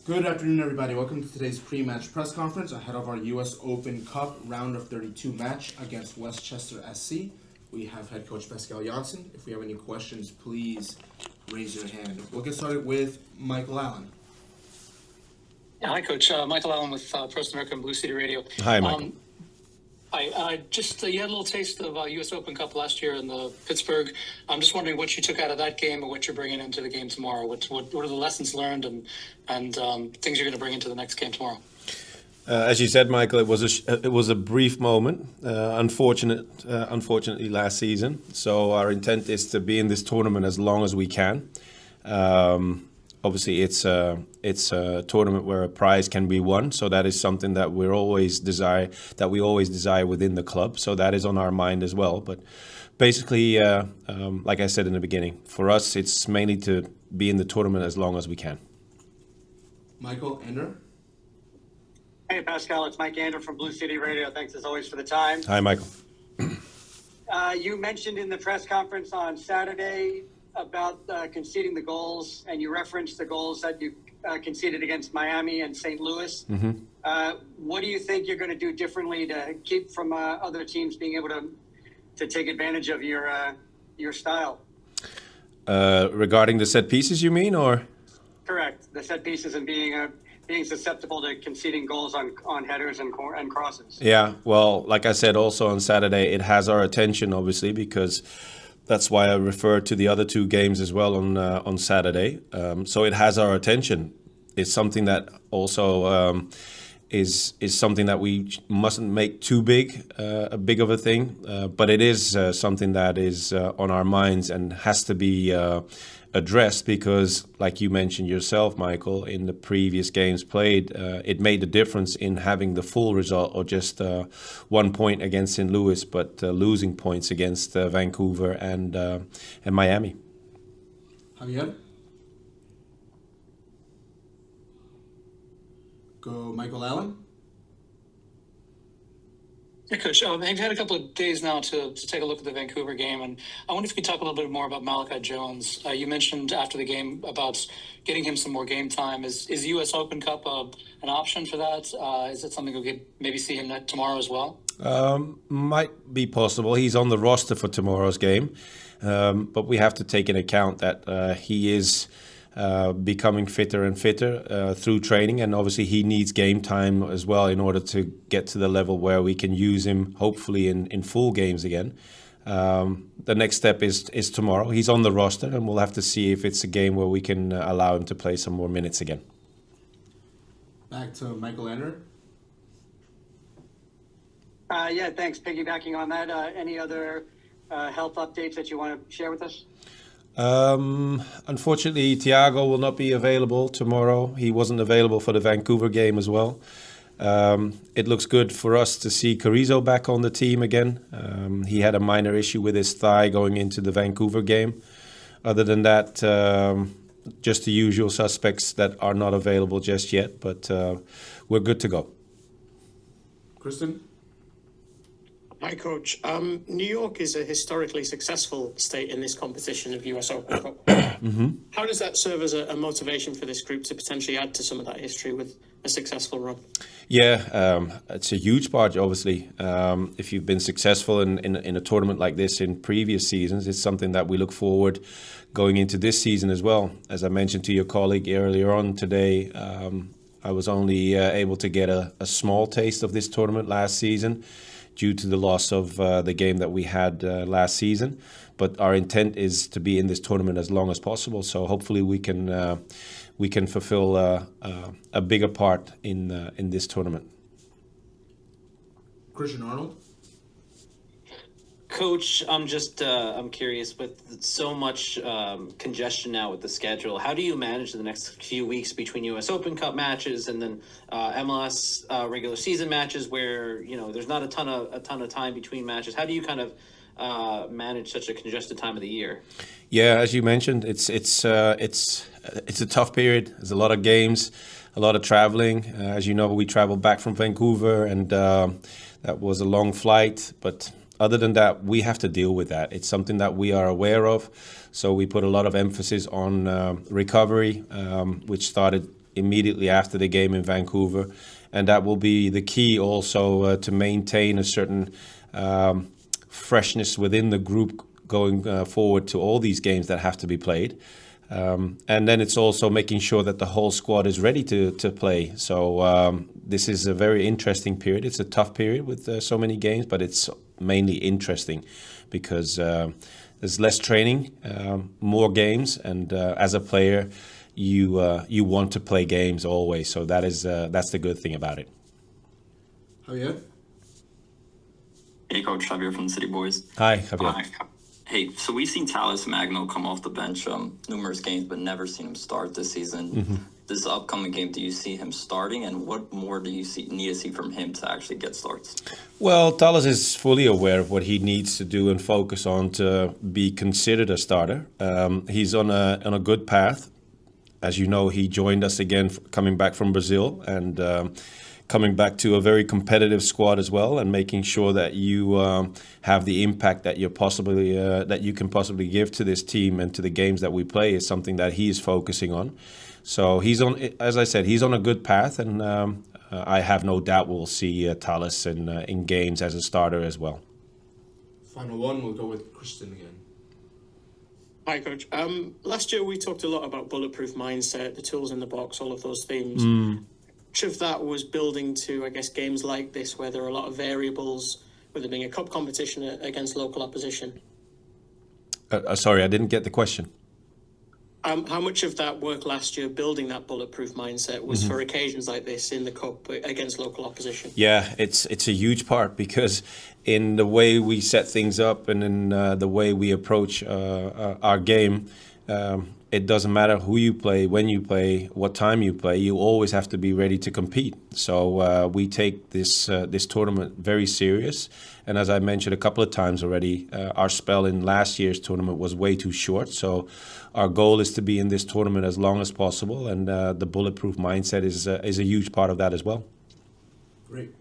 Good afternoon, everybody. Welcome to today's pre-match press conference ahead of our U.S. Open Cup round of 32 match against Westchester SC. We have head coach Pascal Jansen. If we have any questions, please raise your hand. We'll get started with Michael Allen. Yeah, hi, Coach. Michael Allen with First American Blue City Radio. Hi, Michael. You had a little taste of U.S. Open Cup last year in the Pittsburgh. I'm just wondering what you took out of that game and what you're bringing into the game tomorrow. What are the lessons learned and things you're going to bring into the next game tomorrow? As you said, Michael, it was a brief moment. Unfortunately, last season. So our intent is to be in this tournament as long as we can. Obviously, it's a tournament where a prize can be won. So that is something that we always desire within the club. So that is on our mind as well. But basically, like I said in the beginning, for us, it's mainly to be in the tournament as long as we can. Michael Ender. Hey, Pascal, it's Mike Ander from Blue City Radio. Thanks, as always, for the time. Hi, Michael. You mentioned in the press conference on Saturday about conceding the goals, and you referenced the goals that you conceded against Miami and St. Louis. Mm-hmm. What do you think you're going to do differently to keep from other teams being able to take advantage of your style? Regarding the set pieces, you mean, or? Correct. The set pieces and being susceptible to conceding goals on headers and crosses. Yeah, well, like I said also on Saturday, it has our attention, obviously, because that's why I referred to the other two games as well on Saturday. So it has our attention. It's something that also is something that we mustn't make too big of a thing. But it is something that is on our minds and has to be addressed because, like you mentioned yourself, Michael, in the previous games played, it made a difference in having the full result or just 1 point against St. Louis, but losing points against Vancouver and Miami. Javier. Go Michael Allen. Yeah, Coach. I've had a couple of days now to take a look at the Vancouver game, and I wonder if you could talk a little bit more about Malachi Jones. You mentioned after the game about getting him some more game time. Is U.S. Open Cup an option for that? Is it something we could maybe see him tomorrow as well? Might be possible. He's on the roster for tomorrow's game, but we have to take into account that he is becoming fitter and fitter through training, and obviously he needs game time as well in order to get to the level where we can use him hopefully in full games again. The next step is tomorrow. He's on the roster and we'll have to see if it's a game where we can allow him to play some more minutes again. Back to Michael Ender. Yeah, thanks. Piggybacking on that, any other health updates that you want to share with us? Unfortunately, Thiago will not be available tomorrow. He wasn't available for the Vancouver game as well. It looks good for us to see Carrizo back on the team again. He had a minor issue with his thigh going into the Vancouver game. Other than that, just the usual suspects that are not available just yet, but we're good to go. Kristen. Hi, Coach. New York is a historically successful state in this competition of US Open Cup. Mm-hmm. How does that serve as a motivation for this group to potentially add to some of that history with a successful run? Yeah, it's a huge part, obviously. If you've been successful in a tournament like this in previous seasons, it's something that we look forward going into this season as well. As I mentioned to your colleague earlier on today, I was only able to get a small taste of this tournament last season, due to the loss of the game that we had last season. But our intent is to be in this tournament as long as possible. So hopefully we can fulfill a bigger part in this tournament. Christian Arnold. Coach, I'm curious, with so much congestion now with the schedule, how do you manage the next few weeks between U.S. Open Cup matches and then MLS regular season matches where, there's not a ton of time between matches? How do you kind of manage such a congested time of the year? Yeah, as you mentioned, it's a tough period. There's a lot of games, a lot of traveling. As you know, we traveled back from Vancouver, and that was a long flight, but other than that, we have to deal with that. It's something that we are aware of. So we put a lot of emphasis on recovery, which started immediately after the game in Vancouver, and that will be the key also to maintain a certain freshness within the group going forward to all these games that have to be played. And then it's also making sure that the whole squad is ready to play. So this is a very interesting period. It's a tough period with so many games, but it's mainly interesting because there's less training, more games, and as a player, you want to play games always. So that's the good thing about it. Javier? Hey, Coach Javier from the City Boys. Hi, Javier. Hi. Hey, so we've seen Talles Magno come off the bench numerous games, but never seen him start this season. Mm-hmm. This upcoming game, do you see him starting, and what more do you need to see from him to actually get starts? Well, Talles is fully aware of what he needs to do and focus on to be considered a starter. He's on a good path. As you know, he joined us again coming back from Brazil and coming back to a very competitive squad as well, and making sure that you have the impact that you can possibly give to this team and to the games that we play is something that he is focusing on. So he's on, as I said, he's on a good path, and I have no doubt we'll see Talles in games as a starter as well. Final one, we'll go with Kristen again. Hi, Coach. Last year we talked a lot about bulletproof mindset, the tools in the box, all of those themes. Much of that was building to, I guess, games like this where there are a lot of variables, with it being a cup competition against local opposition. Sorry, I didn't get the question. How much of that work last year building that bulletproof mindset was for occasions like this in the cup against local opposition? Yeah, it's a huge part, because in the way we set things up and in the way we approach our game, it doesn't matter who you play, when you play, what time you play. You always have to be ready to compete. So we take this tournament very serious. And as I mentioned a couple of times already, our spell in last year's tournament was way too short. So our goal is to be in this tournament as long as possible, and the bulletproof mindset is a huge part of that as well. Great.